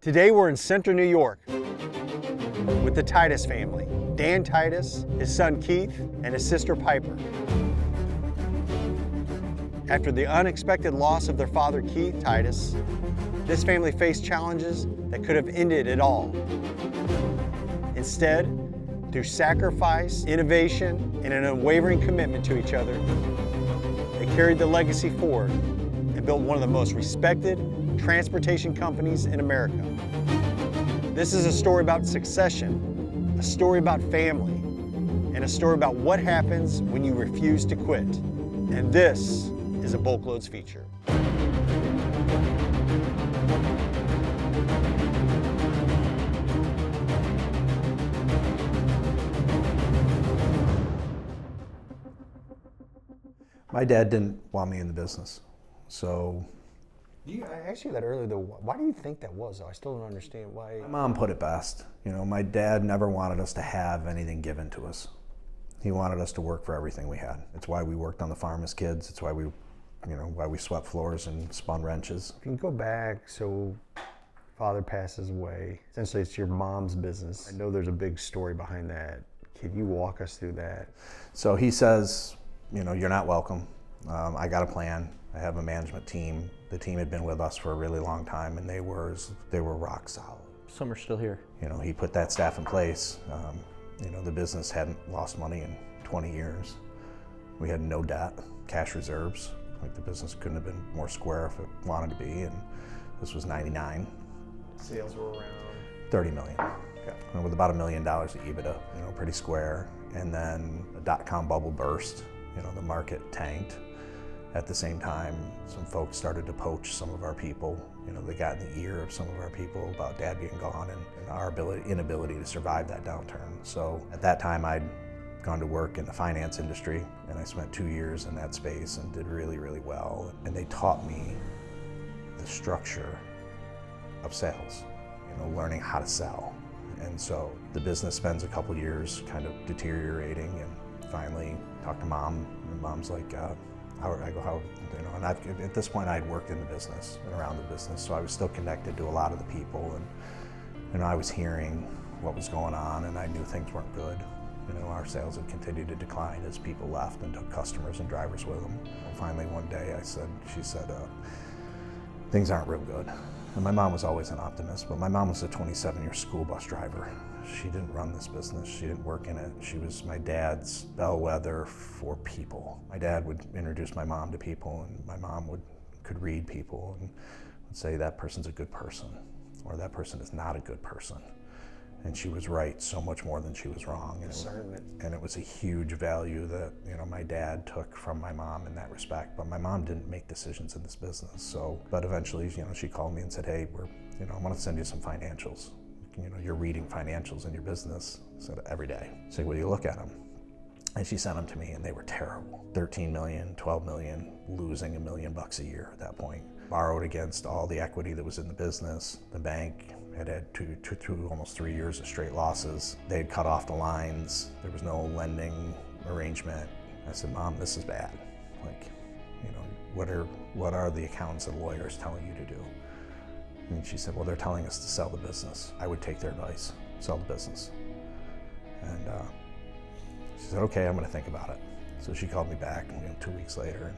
Today we're in Central New York with the Titus family. Dan Titus, his son Keith, and his sister Piper. After the unexpected loss of their father Keith Titus, this family faced challenges that could have ended it all. Instead, through sacrifice, innovation, and an unwavering commitment to each other, they carried the legacy forward and built one of the most respected transportation companies in America. This is a story about succession, a story about family, and a story about what happens when you refuse to quit. And this is a Bulk Loads feature. My dad didn't want me in the business, so. I asked you that earlier though, why do you think that was though? I still don't understand why. My mom put it best. You know, my dad never wanted us to have anything given to us. He wanted us to work for everything we had. It's why we worked on the farm as kids. It's why we swept floors and spun wrenches. If you can go back, so father passes away. Essentially it's your mom's business. I know there's a big story behind that. Can you walk us through that? So he says, you know, you're not welcome. I got a plan. I have a management team. The team had been with us for a really long time, and they were rock solid. Some are still here. You know, he put that staff in place. You know, the business hadn't lost money in 20 years. We had no debt, cash reserves. Like the business couldn't have been more square if it wanted to be, and this was 99. Sales were around? 30 million. Okay. And with about $1 million of EBITDA, you know, pretty square. And then the dot-com bubble burst, you know, the market tanked. At the same time, some folks started to poach some of our people. You know, they got in the ear of some of our people about Dad being gone and our inability to survive that downturn. So at that time, I'd gone to work in the finance industry, and I spent 2 years in that space and did really, really well. And they taught me the structure of sales, you know, learning how to sell. And so the business spends a couple years kind of deteriorating, and finally talked to Mom, and Mom's like, you know, and at this point I'd worked in the business and around the business, so I was still connected to a lot of the people, and you know, I was hearing what was going on, and I knew things weren't good. You know, our sales had continued to decline as people left and took customers and drivers with them. And finally one day she said, things aren't real good. And my mom was always an optimist, but my mom was a 27-year school bus driver. She didn't run this business, she didn't work in it. She was my dad's bellwether for people. My dad would introduce my mom to people, and my mom could read people and would say that person's a good person, or that person is not a good person. And she was right so much more than she was wrong. And it was a huge value that, you know, my dad took from my mom in that respect. But my mom didn't make decisions in this business. So, but eventually, you know, she called me and said, hey, I want to send you some financials. You know, you're reading financials in your business. I said, every day. I said, well, you look at them. And she sent them to me, and they were terrible. 13 million, 12 million, losing $1 million a year at that point. Borrowed against all the equity that was in the business. The bank had almost 3 years of straight losses. They had cut off the lines. There was no lending arrangement. I said, Mom, this is bad. Like, you know, what are the accountants and lawyers telling you to do? And she said, well, they're telling us to sell the business. I would take their advice, sell the business. And she said, okay, I'm gonna think about it. So she called me back, you know, 2 weeks later, and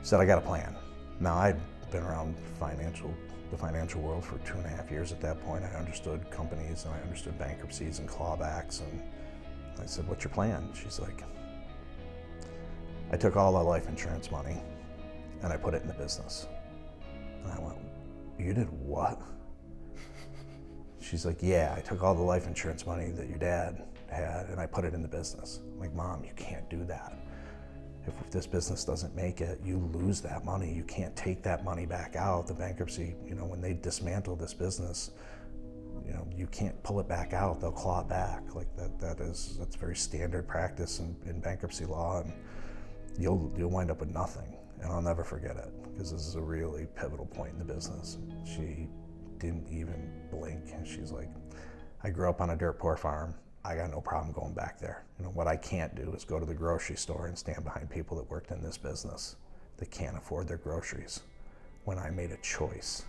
said, I got a plan. Now, I'd been around the financial world for 2.5 years at that point. I understood companies, and I understood bankruptcies and clawbacks, and I said, what's your plan? She's like, I took all the life insurance money and I put it in the business. And I went, you did what? She's like, yeah, I took all the life insurance money that your dad had and I put it in the business. I'm like, Mom, you can't do that. If this business doesn't make it, you lose that money. You can't take that money back out. The bankruptcy, you know, when they dismantle this business, you know, you can't pull it back out. They'll claw it back. Like that's very standard practice in bankruptcy law, and you'll wind up with nothing. And I'll never forget it, because this is a really pivotal point in the business. She didn't even blink, and she's like, I grew up on a dirt poor farm. I got no problem going back there. You know, what I can't do is go to the grocery store and stand behind people that worked in this business that can't afford their groceries, when I made a choice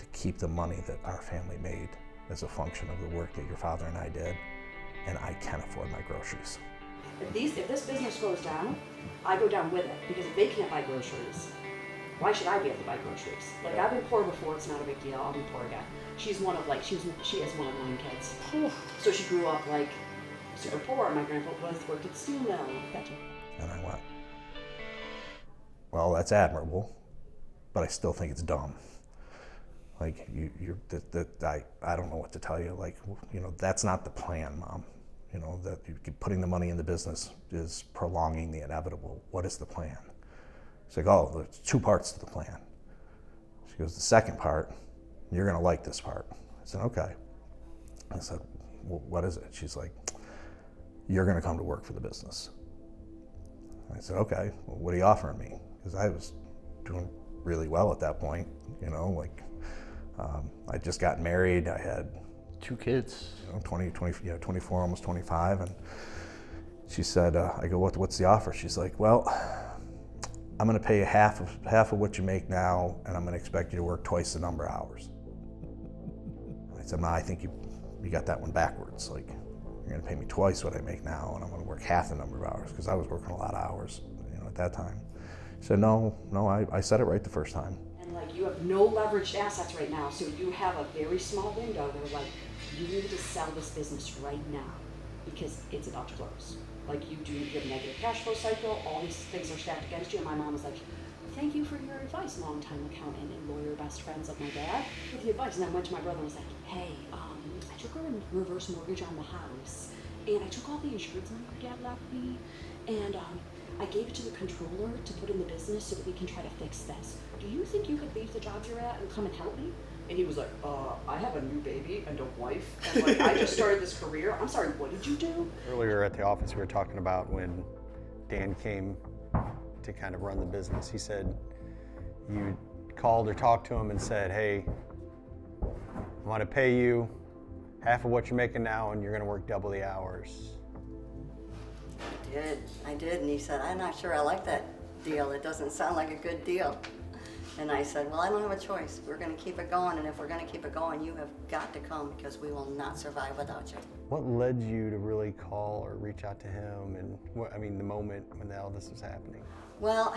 to keep the money that our family made as a function of the work that your father and I did, and I can afford my groceries. If this business goes down, I go down with it, because if they can't buy groceries, why should I be able to buy groceries? Like, I've been poor before, it's not a big deal, I'll be poor again. She is one of 9 kids. So she grew up like super poor. My grandpa worked at the steel mill. And I went, well, that's admirable, but I still think it's dumb. Like, I don't know what to tell you. Like, that's not the plan, Mom. That putting the money in the business is prolonging the inevitable. What is the plan? She's like, oh, there's 2 parts to the plan. She goes, the second part, you're gonna like this part. I said, okay. I said, well, what is it? She's like, you're gonna come to work for the business. I said, okay, well, what are you offering me? Because I was doing really well at that point, I just got married, I had 2 kids. 24, almost 25, and she said, I go, what's the offer? She's like, well, I'm gonna pay you half of what you make now, and I'm gonna expect you to work twice the number of hours. I said, Ma, I think you got that one backwards. Like, you're gonna pay me twice what I make now, and I'm gonna work half the number of hours, because I was working a lot of hours, at that time. She said, no, I said it right the first time. And you have no leveraged assets right now, so you have a very small window where you need to sell this business right now, because it's about to close. You have a negative cash flow cycle, all these things are stacked against you, and my mom was like, thank you for your advice, longtime accountant and lawyer best friends of my dad, with the advice. And then I went to my brother and was like, hey, I took a reverse mortgage on the house, and I took all the insurance money your dad left me, and I gave it to the controller to put in the business so that we can try to fix this. Do you think you could leave the job you're at and come and help me? And he was like, I have a new baby and a wife, and I just started this career. I'm sorry, what did you do? Earlier at the office, we were talking about when Dan came to kind of run the business. He said you called or talked to him and said, hey, I want to pay you half of what you're making now, and you're going to work double the hours. I did, and he said, I'm not sure I like that deal. It doesn't sound like a good deal. And I said, well, I don't have a choice. We're going to keep it going, and if we're going to keep it going, you have got to come, because we will not survive without you. What led you to really call or reach out to him, and the moment when all this was happening? Well,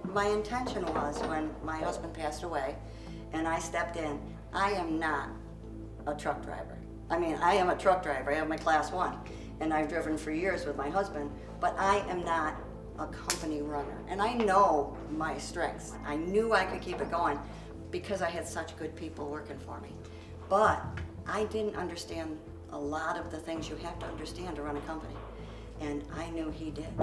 my intention was, when my husband passed away and I stepped in, I am not a truck driver. I am a truck driver. I have my class 1, and I've driven for years with my husband, but I am not a company runner. And I know my strengths. I knew I could keep it going because I had such good people working for me. But I didn't understand a lot of the things you have to understand to run a company. And I knew he did.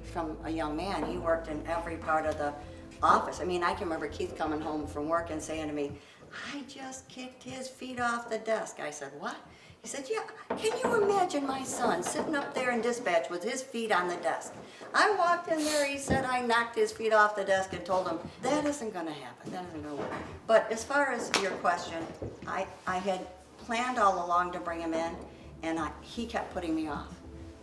From a young man, he worked in every part of the office. I can remember Keith coming home from work and saying to me, I just kicked his feet off the desk. I said, what? He said, yeah, can you imagine my son sitting up there in dispatch with his feet on the desk? I walked in there, he said I knocked his feet off the desk and told him, that isn't gonna happen, that isn't gonna work. But as far as your question, I had planned all along to bring him in, and he kept putting me off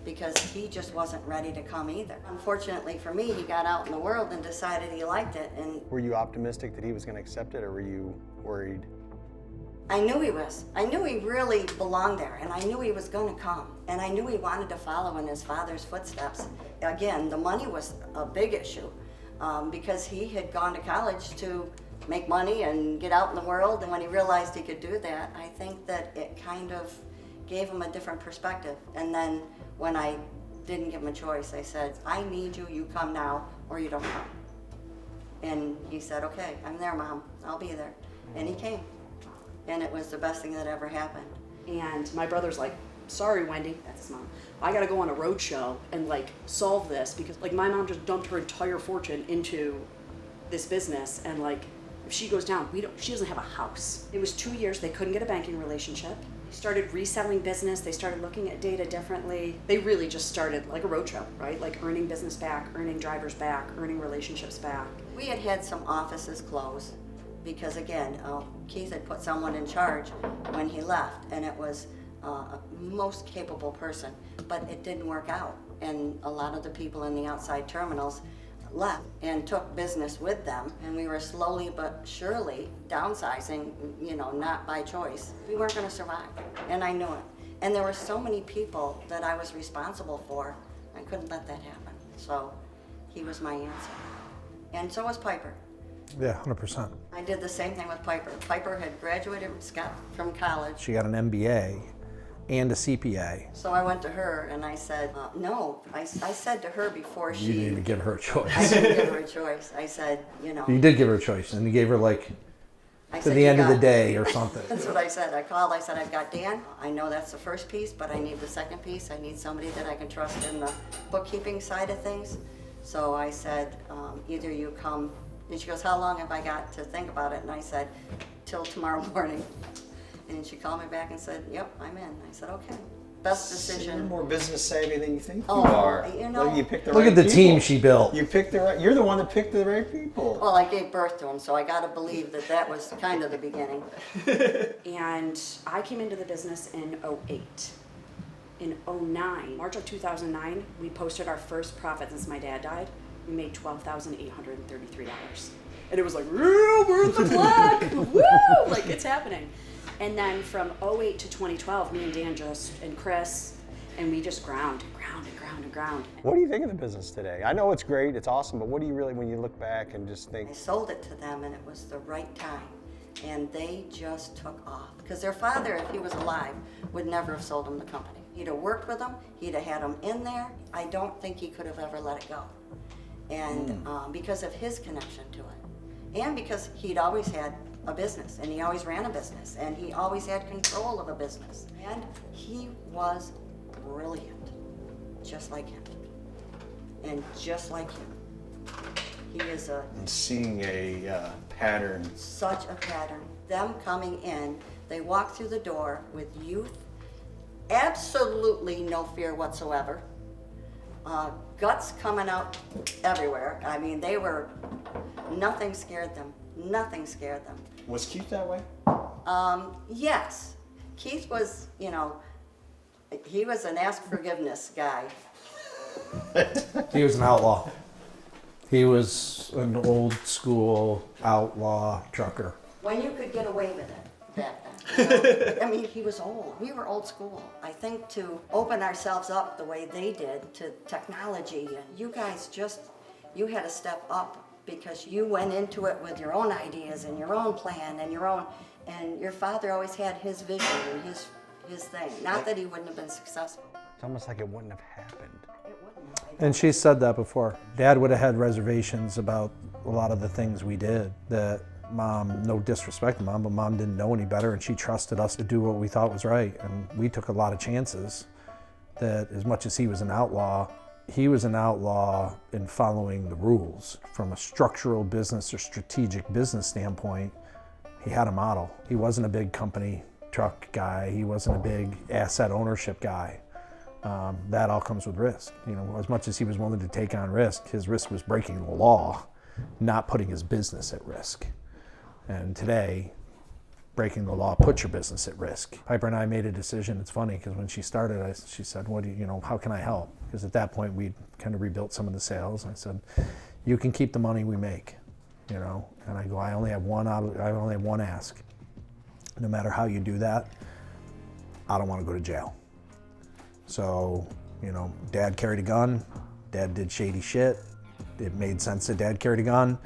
because he just wasn't ready to come either. Unfortunately for me, he got out in the world and decided he liked it. And were you optimistic that he was gonna accept it, or were you worried? I knew he was. I knew he really belonged there, and I knew he was going to come. And I knew he wanted to follow in his father's footsteps. Again, the money was a big issue because he had gone to college to make money and get out in the world, and when he realized he could do that, I think that it kind of gave him a different perspective. And then when I didn't give him a choice, I said, I need you, you come now, or you don't come. And he said, okay, I'm there, Mom, I'll be there. And he came. And it was the best thing that ever happened. And my brother's like, sorry, Wendy, that's his mom. I gotta go on a road show and solve this, because my mom just dumped her entire fortune into this business, and if she goes down, she doesn't have a house. It was 2 years, they couldn't get a banking relationship. They started reselling business, they started looking at data differently. They really just started like a road show, right? Earning business back, earning drivers back, earning relationships back. We had some offices close, because again, Keith had put someone in charge when he left, and it was a most capable person, but it didn't work out. And a lot of the people in the outside terminals left and took business with them, and we were slowly but surely downsizing, not by choice. We weren't going to survive, and I knew it. And there were so many people that I was responsible for, I couldn't let that happen. So he was my answer. And so was Piper. Yeah, 100%. I did the same thing with Piper. Piper had graduated from college. She got an MBA and a CPA. So I went to her and I said, no. I said to her before You didn't even give her a I choice. didn't give her a choice. I said, You did give her a choice, and you gave her like I to said, the "You end of the got-" day or something. That's what I said. I called, I said, I've got Dan. I know that's the first piece, but I need the second piece. I need somebody that I can trust in the bookkeeping side of things. So I said, either you come, and she goes, how long have I got to think about it? And I said, till tomorrow morning. And she called me back and said, yep, I'm in. I said, okay. Best You're decision. more business savvy than you think Oh, you are. you You picked the Look right at the people. team she built. You picked the right. You're the one that picked the right people. Well, I gave birth to him, so I got to believe that was kind of the beginning. And I came into the business in '08. In '09, March of 2009, we posted our first profit since my dad died. We made $12,833. And it was like, woo, we're at the black, woo, like it's happening. And then from '08 to 2012, me and Dan and Chris, and we just ground. What do you think of the business today? I know it's great, it's awesome, but what do you really, when you look back and just think? I sold it to them, and it was the right time. And they just took off. Because their father, if he was alive, would never have sold them the company. He'd have worked with them, he'd have had them in there. I don't think he could have ever let it go. And because of his connection to it. And because he'd always had a business, and he always ran a business, and he always had control of a business. And he was brilliant, just like him. And just like him. He is I'm seeing a pattern. such a pattern. Them coming in, they walk through the door with youth, absolutely no fear whatsoever. Guts coming out everywhere. I mean, nothing scared them. Nothing scared them. Was Keith that way? Yes. Keith was, he was an ask forgiveness guy. He was an outlaw. He was an old school outlaw trucker. When you could get away with it back then. I mean, he was old. We were old school. I think to open ourselves up the way they did to technology, and you guys you had to step up because you went into it with your own ideas and your own plan and and your father always had his vision and his thing. Not that he wouldn't have been successful. It's almost like it wouldn't have happened. It wouldn't have. And she said that before. Dad would have had reservations about a lot of the things we did that Mom, no disrespect to Mom, but Mom didn't know any better, and she trusted us to do what we thought was right. And we took a lot of chances that as much as he was an outlaw in following the rules. From a structural business or strategic business standpoint, he had a model. He wasn't a big company truck guy. He wasn't a big asset ownership guy. That all comes with risk. As much as he was willing to take on risk, his risk was breaking the law, not putting his business at risk. And today, breaking the law puts your business at risk. Piper and I made a decision. It's funny because when she started, she said, how can I help? Because at that point, we'd kind of rebuilt some of the sales. I said, you can keep the money we make, And I go, I only have one ask. No matter how you do that, I don't want to go to jail. So, Dad carried a gun. Dad did shady shit. It made sense that Dad carried a gun.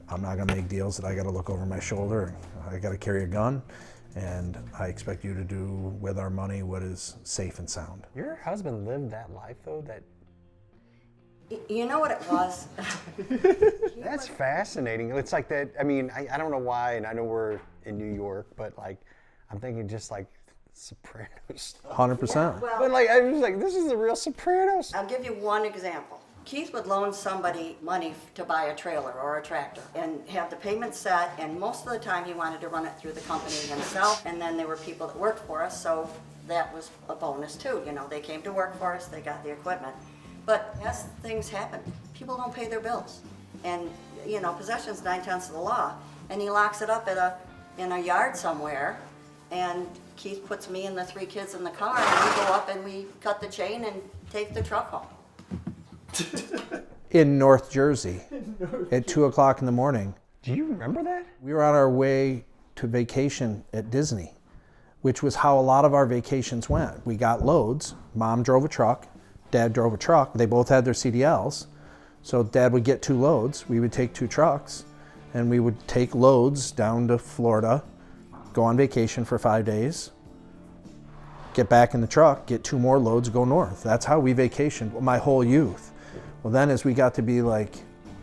I'm not gonna make deals that I gotta look over my shoulder. I gotta carry a gun, and I expect you to do with our money what is safe and sound. Your husband lived that life, though. You know what it was? That's fascinating. It's like that. I mean, I don't know why, and I know we're in New York, but I'm thinking just like Sopranos. 100%. Well, But I was like, this is the real Sopranos. I'll give you one example. Keith would loan somebody money to buy a trailer or a tractor and have the payment set, and most of the time he wanted to run it through the company himself, and then there were people that worked for us, so that was a bonus too. They came to work for us, they got the equipment. But as things happen, people don't pay their bills. And, possession's 9/10 of the law, and he locks it up in a yard somewhere, and Keith puts me and the 3 kids in the car, and we go up and we cut the chain and take the truck home. in North Jersey at 2 o'clock in the morning. Do you remember that? We were on our way to vacation at Disney, which was how a lot of our vacations went. We got loads. Mom drove a truck, Dad drove a truck. They both had their CDLs. So Dad would get 2 loads. We would take 2 trucks, and we would take loads down to Florida, go on vacation for 5 days, get back in the truck, get 2 more loads, go north. That's how we vacationed my whole youth. Well, then as we got to be like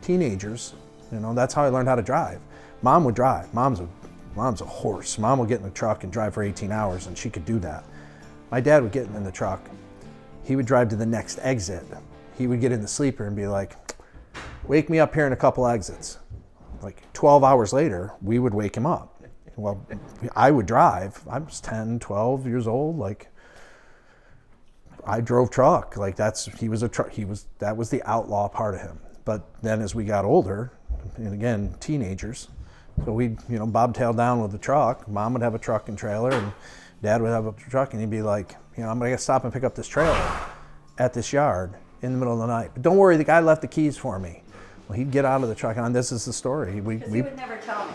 teenagers, you know, that's how I learned how to drive. Mom would drive. Mom's a horse. Mom would get in the truck and drive for 18 hours, and she could do that. My dad would get in the truck. He would drive to the next exit. He would get in the sleeper and be like, wake me up here in a couple exits. Like 12 hours later, we would wake him up. Well, I would drive. I was 10, 12 years old. Like, I drove truck. Like, that was the outlaw part of him. But then as we got older, and again, teenagers, so we'd, you know, bobtail down with the truck. Mom would have a truck and trailer, and Dad would have a truck, and he'd be like, you know, I'm gonna stop and pick up this trailer at this yard in the middle of the night. But don't worry, the guy left the keys for me. Well, he'd get out of the truck, and this is the story. Because he would never tell me.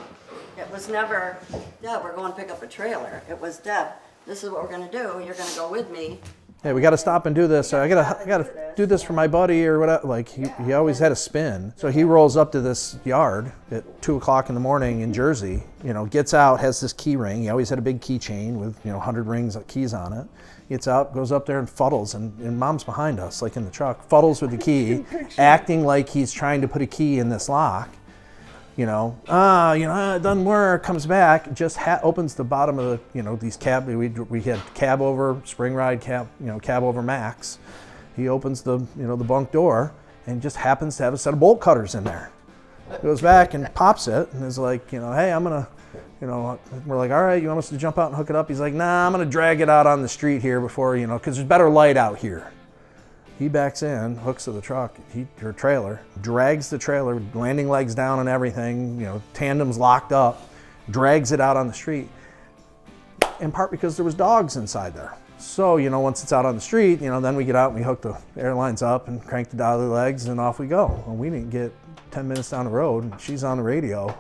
It was never, Deb, we're going to pick up a trailer. It was, Deb, this is what we're gonna do. You're gonna go with me. Hey, we got to stop and do this. I gotta do this for my buddy or whatever. Like he always had a spin. So he rolls up to this yard at 2 o'clock in the morning in Jersey. You know, gets out, has this key ring. He always had a big keychain with 100 rings of keys on it. Gets out, goes up there and fuddles, and Mom's behind us, like in the truck, fuddles with the key, acting like he's trying to put a key in this lock. It doesn't work, comes back, just opens the bottom of the, these cab, we had cab over, spring ride cab, cab over max. He opens the bunk door and just happens to have a set of bolt cutters in there. Goes back and pops it and is like, hey, I'm gonna, we're like, all right, you want us to jump out and hook it up? He's like, nah, I'm gonna drag it out on the street here before, because there's better light out here. He backs in, hooks to the truck, her trailer, drags the trailer, landing legs down and everything, tandem's locked up, drags it out on the street, in part because there was dogs inside there. So, once it's out on the street, then we get out and we hook the airlines up and crank the dolly legs and off we go. Well, we didn't get 10 minutes down the road and she's on the radio.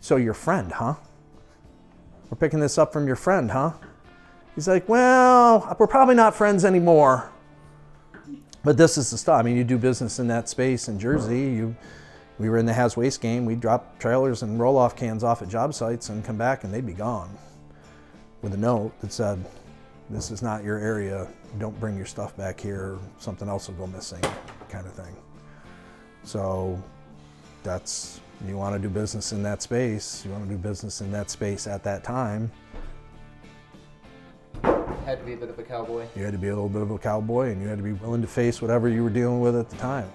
So your friend, huh? We're picking this up from your friend, huh? He's like, well, we're probably not friends anymore. But this is the stuff. I mean, you do business in that space in Jersey. We were in the Has Waste game. We'd drop trailers and roll-off cans off at job sites and come back and they'd be gone with a note that said, this is not your area. Don't bring your stuff back here. Something else will go missing, kind of thing. So you want to do business in that space. You want to do business in that space at that time. Had to be a bit of a cowboy. You had to be a little bit of a cowboy, and you had to be willing to face whatever you were dealing with at the time.